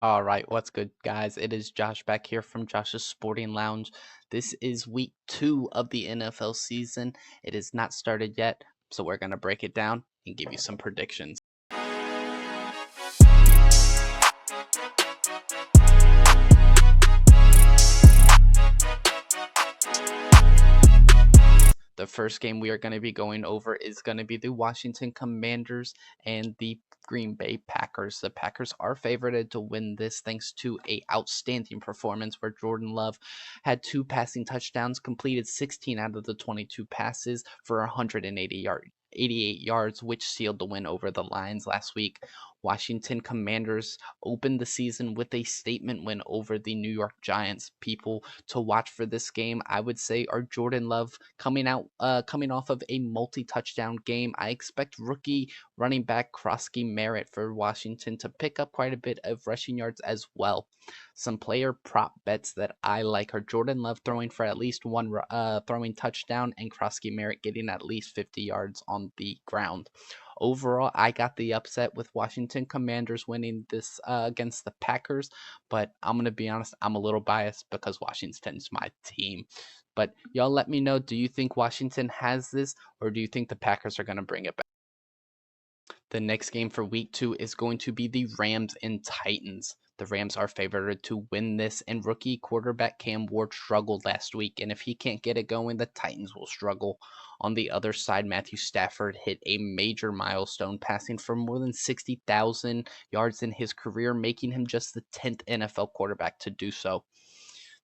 All right, what's good, guys? It is Josh back here from Josh's Sporting Lounge. This is week 2 of the NFL season. It has not started yet, so we're going to break it down and give you some predictions. The first game we are going to be going over is going to be the Washington Commanders and the Green Bay Packers. The Packers are favored to win this thanks to a outstanding performance where Jordan Love had 2 passing touchdowns, completed 16 out of the 22 passes for 88 yards, which sealed the win over the Lions last week. Washington Commanders opened the season with a statement win over the New York Giants. People to watch for this game, I would say, are Jordan Love coming off of a multi-touchdown game. I expect rookie running back Krosky Merritt for Washington to pick up quite a bit of rushing yards as well. Some player prop bets that I like are Jordan Love throwing for at least one throwing touchdown and Krosky Merritt getting at least 50 yards on the ground. Overall, I got the upset with Washington Commanders winning this against the Packers, but I'm going to be honest, I'm a little biased because Washington's my team. But y'all let me know, do you think Washington has this, or do you think the Packers are going to bring it back? The next game for week 2 is going to be the Rams and Titans. The Rams are favored to win this, and rookie quarterback Cam Ward struggled last week. And if he can't get it going, the Titans will struggle. On the other side, Matthew Stafford hit a major milestone, passing for more than 60,000 yards in his career, making him just the 10th NFL quarterback to do so.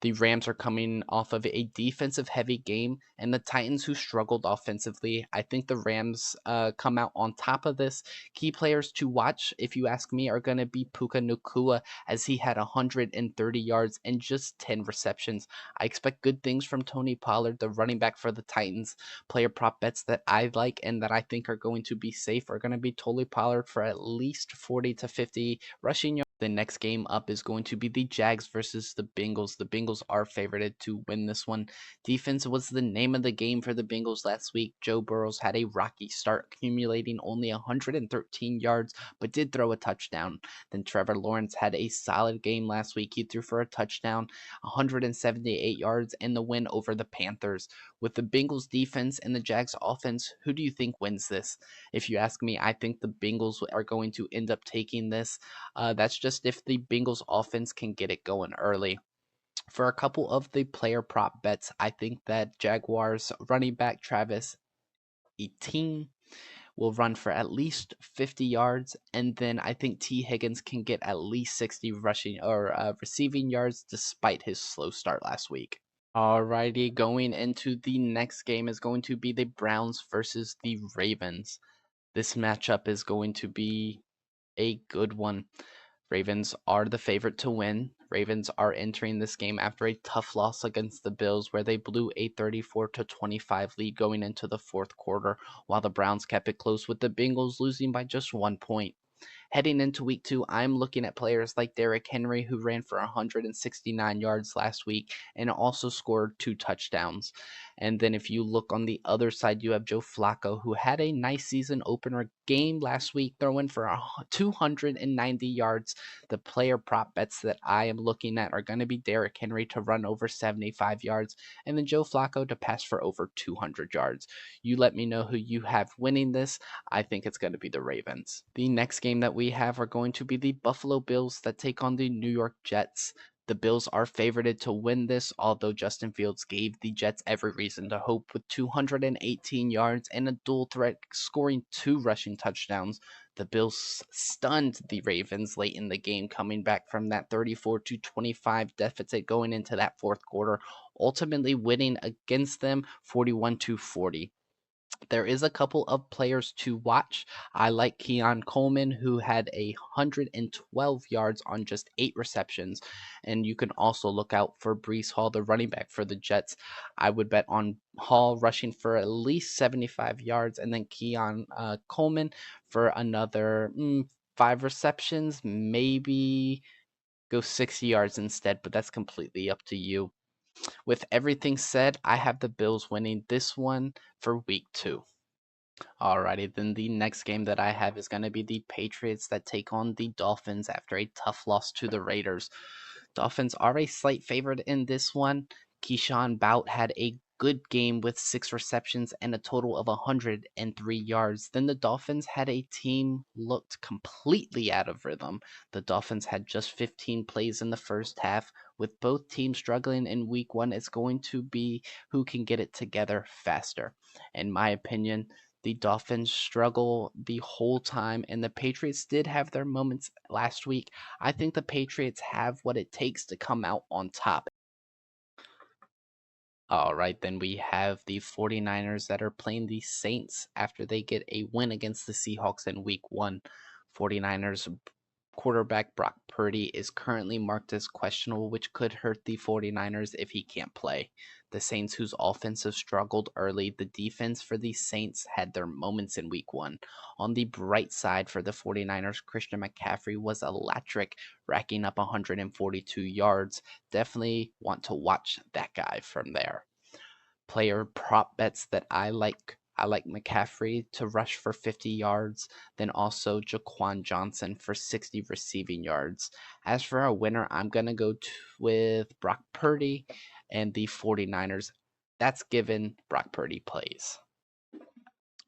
The Rams are coming off of a defensive heavy game, and the Titans, who struggled offensively, I think the Rams come out on top of this. Key players to watch, if you ask me, are going to be Puka Nacua, as he had 130 yards and just 10 receptions. I expect good things from Tony Pollard, the running back for the Titans. Player prop bets that I like and that I think are going to be safe are going to be Tony Pollard for at least 40 to 50 rushing yards. The next game up is going to be the Jags versus the Bengals. The Bengals are favored to win this one. Defense was the name of the game for the Bengals last week. Joe Burrows had a rocky start, accumulating only 113 yards, but did throw a touchdown. Then Trevor Lawrence had a solid game last week. He threw for a touchdown, 178 yards, and the win over the Panthers. With the Bengals defense and the Jags offense, who do you think wins this? If you ask me, I think the Bengals are going to end up taking this. That's just if the Bengals offense can get it going early. For a couple of the player prop bets, I think that Jaguars running back Travis Etienne will run for at least 50 yards, and then I think T. Higgins can get at least 60 rushing or receiving yards despite his slow start last week. Alrighty, going into the next game is going to be the Browns versus the Ravens. This matchup is going to be a good one. Ravens are the favorite to win. Ravens are entering this game after a tough loss against the Bills, where they blew a 34-25 lead going into the fourth quarter, while the Browns kept it close with the Bengals losing by just 1 point. Heading into week 2, I'm looking at players like Derrick Henry, who ran for 169 yards last week and also scored 2 touchdowns. And then if you look on the other side, you have Joe Flacco, who had a nice season opener game last week, throwing for 290 yards. The player prop bets that I am looking at are going to be Derrick Henry to run over 75 yards, and then Joe Flacco to pass for over 200 yards. You let me know who you have winning this. I think it's going to be the Ravens. The next game that we have are going to be the Buffalo Bills that take on the New York Jets. The Bills are favored to win this, although Justin Fields gave the Jets every reason to hope with 218 yards and a dual threat, scoring 2 rushing touchdowns. The Bills stunned the Ravens late in the game, coming back from that 34-25 deficit going into that fourth quarter, ultimately winning against them 41-40. There is a couple of players to watch. I like Keon Coleman, who had 112 yards on just 8 receptions. And you can also look out for Breece Hall, the running back for the Jets. I would bet on Hall rushing for at least 75 yards, and then Keon Coleman for another 5 receptions, maybe go 60 yards instead, but that's completely up to you. With everything said, I have the Bills winning this one for week 2. Alrighty, then the next game that I have is going to be the Patriots that take on the Dolphins after a tough loss to the Raiders. Dolphins are a slight favorite in this one. Keyshawn Bout had a good game with 6 receptions and a total of 103 yards. Then the Dolphins had a team looked completely out of rhythm. The Dolphins had just 15 plays in the first half. With both teams struggling in week one, it's going to be who can get it together faster. In my opinion, the Dolphins struggle the whole time, and the Patriots did have their moments last week. I think the Patriots have what it takes to come out on top. All right, then we have the 49ers that are playing the Saints after they get a win against the Seahawks in week one. 49ers quarterback Brock Purdy is currently marked as questionable, which could hurt the 49ers if he can't play. The Saints, whose offensive struggled early, the defense for the Saints had their moments in week one. On the bright side for the 49ers, Christian McCaffrey was electric, racking up 142 yards. Definitely want to watch that guy from there. Player prop bets that I like. I like McCaffrey to rush for 50 yards, then also Jaquan Johnson for 60 receiving yards. As for our winner, I'm going to go with Brock Purdy and the 49ers. That's given Brock Purdy plays.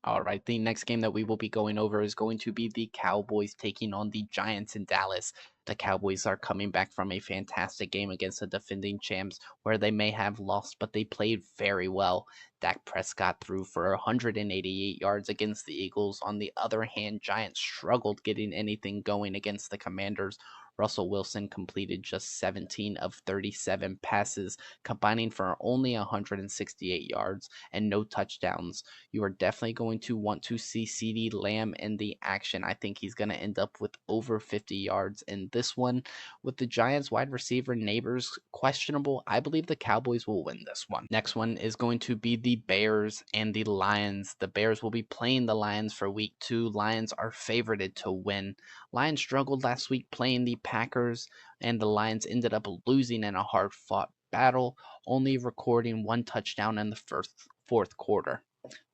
All right, the next game that we will be going over is going to be the Cowboys taking on the Giants in Dallas. The Cowboys are coming back from a fantastic game against the defending champs where they may have lost, but they played very well. Dak Prescott threw for 188 yards against the Eagles. On the other hand, Giants struggled getting anything going against the Commanders. Russell Wilson completed just 17 of 37 passes, combining for only 168 yards and no touchdowns. You are definitely going to want to see CeeDee Lamb in the action. I think he's going to end up with over 50 yards in this one. With the Giants wide receiver Neighbors questionable, I believe the Cowboys will win this one. Next one is going to be the Bears and the Lions. The Bears will be playing the Lions for week 2. Lions are favorited to win. Lions struggled last week playing the Packers, and the Lions ended up losing in a hard fought battle, only recording 1 touchdown in the fourth quarter.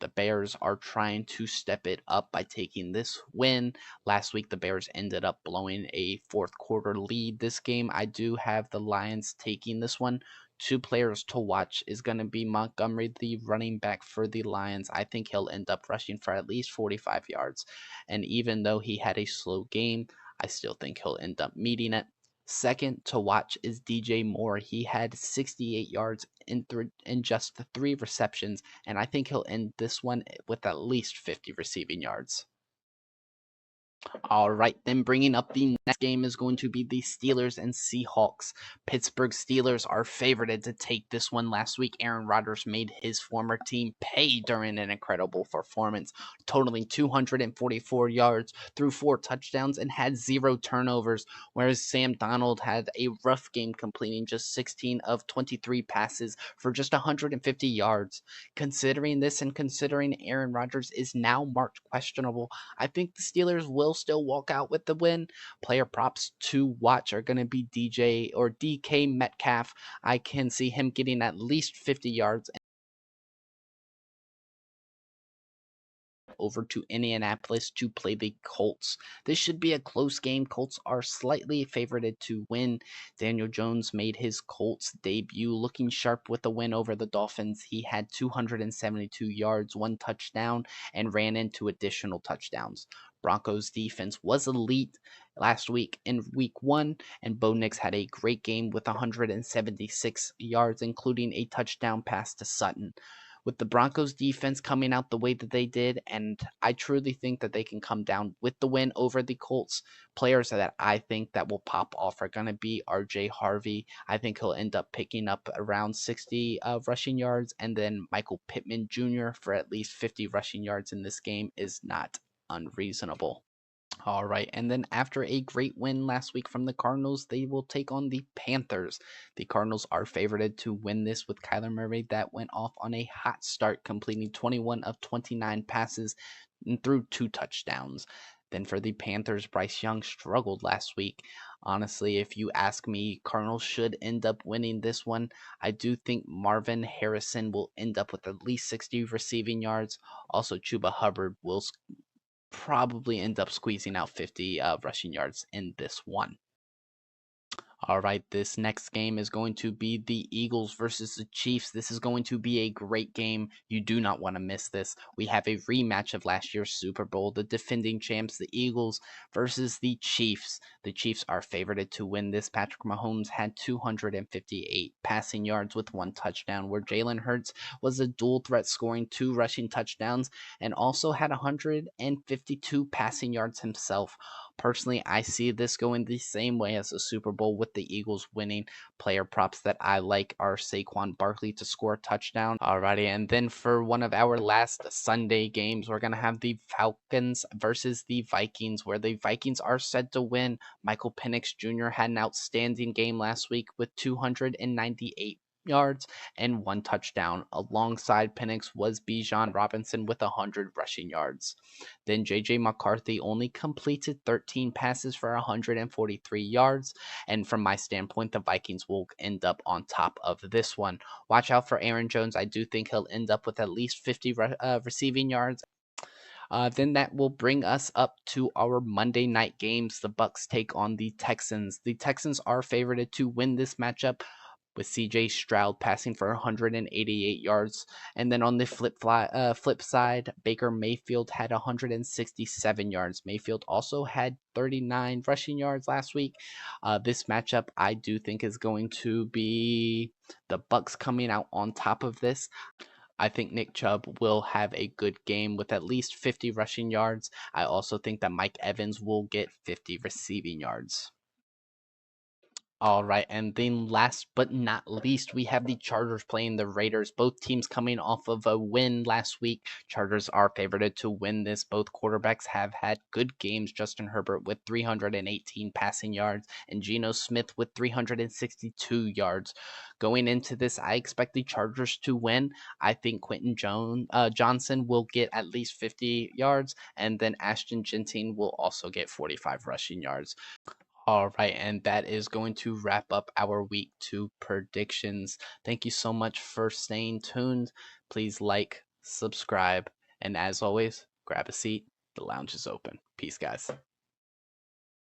The Bears are trying to step it up by taking this win. Last week, the Bears ended up blowing a fourth quarter lead. This game, I do have the Lions taking this one. 2 players to watch is going to be Montgomery, the running back for the Lions. I think he'll end up rushing for at least 45 yards. And even though he had a slow game, I still think he'll end up meeting it. Second to watch is DJ Moore. He had 68 yards in just the 3 receptions, and I think he'll end this one with at least 50 receiving yards. All right, then bringing up the next game is going to be the Steelers and Seahawks. Pittsburgh Steelers are favorited to take this one. Last week, Aaron Rodgers made his former team pay during an incredible performance, totaling 244 yards, threw 4 touchdowns, and had 0 turnovers, whereas Sam Darnold had a rough game, completing just 16 of 23 passes for just 150 yards. Considering this and considering Aaron Rodgers is now marked questionable, I think the Steelers will still walk out with the win. Player props to watch are going to be DJ or DK Metcalf. I can see him getting at least 50 yards over to Indianapolis to play the Colts. This should be a close game. Colts are slightly favored to win. Daniel Jones made his Colts debut looking sharp with the win over the Dolphins. He had 272 yards, 1 touchdown, and ran into additional touchdowns. Broncos defense was elite last week in week 1, and Bo Nix had a great game with 176 yards, including a touchdown pass to Sutton. With the Broncos defense coming out the way that they did, and I truly think that they can come down with the win over the Colts. Players that I think that will pop off are going to be RJ Harvey. I think he'll end up picking up around 60 rushing yards, and then Michael Pittman Jr. for at least 50 rushing yards in this game is not unreasonable. All right, and then after a great win last week from the Cardinals, they will take on the Panthers. The Cardinals are favored to win this with Kyler Murray that went off on a hot start, completing 21 of 29 passes and threw 2 touchdowns. Then for the Panthers, Bryce Young struggled last week. Honestly, if you ask me, Cardinals should end up winning this one. I do think Marvin Harrison will end up with at least 60 receiving yards. Also, Chuba Hubbard will probably end up squeezing out 50 rushing yards in this one. All right, this next game is going to be the Eagles versus the Chiefs. This is going to be a great game. You do not want to miss this. We have a rematch of last year's Super Bowl, the defending champs, the Eagles versus the Chiefs. The Chiefs are favored to win this. Patrick Mahomes had 258 passing yards with 1 touchdown, where Jalen Hurts was a dual threat, scoring 2 rushing touchdowns and also had 152 passing yards himself. Personally, I see this going the same way as the Super Bowl, with the Eagles winning. Player props that I like are Saquon Barkley to score a touchdown. Alrighty, and then for one of our last Sunday games, we're going to have the Falcons versus the Vikings, where the Vikings are said to win. Michael Penix Jr. had an outstanding game last week with 298 yards and 1 touchdown. Alongside Penix was Bijan Robinson with 100 rushing yards. Then JJ McCarthy only completed 13 passes for 143 yards. And from my standpoint, the Vikings will end up on top of this one. Watch out for Aaron Jones. I do think he'll end up with at least 50 receiving yards. Then that will bring us up to our Monday night games. The Bucks take on the Texans. The Texans are favored to win this matchup, with CJ Stroud passing for 188 yards. And then on the flip side, Baker Mayfield had 167 yards. Mayfield also had 39 rushing yards last week. This matchup, I do think, is going to be the Bucks coming out on top of this. I think Nick Chubb will have a good game with at least 50 rushing yards. I also think that Mike Evans will get 50 receiving yards. All right, and then last but not least, we have the Chargers playing the Raiders. Both teams coming off of a win last week. Chargers are favored to win this. Both quarterbacks have had good games. Justin Herbert with 318 passing yards and Geno Smith with 362 yards. Going into this, I expect the Chargers to win. I think Johnson will get at least 50 yards, and then Ashton Genting will also get 45 rushing yards. All right, and that is going to wrap up our week 2 predictions. Thank you so much for staying tuned. Please like, subscribe, and as always, grab a seat. The lounge is open. Peace, guys.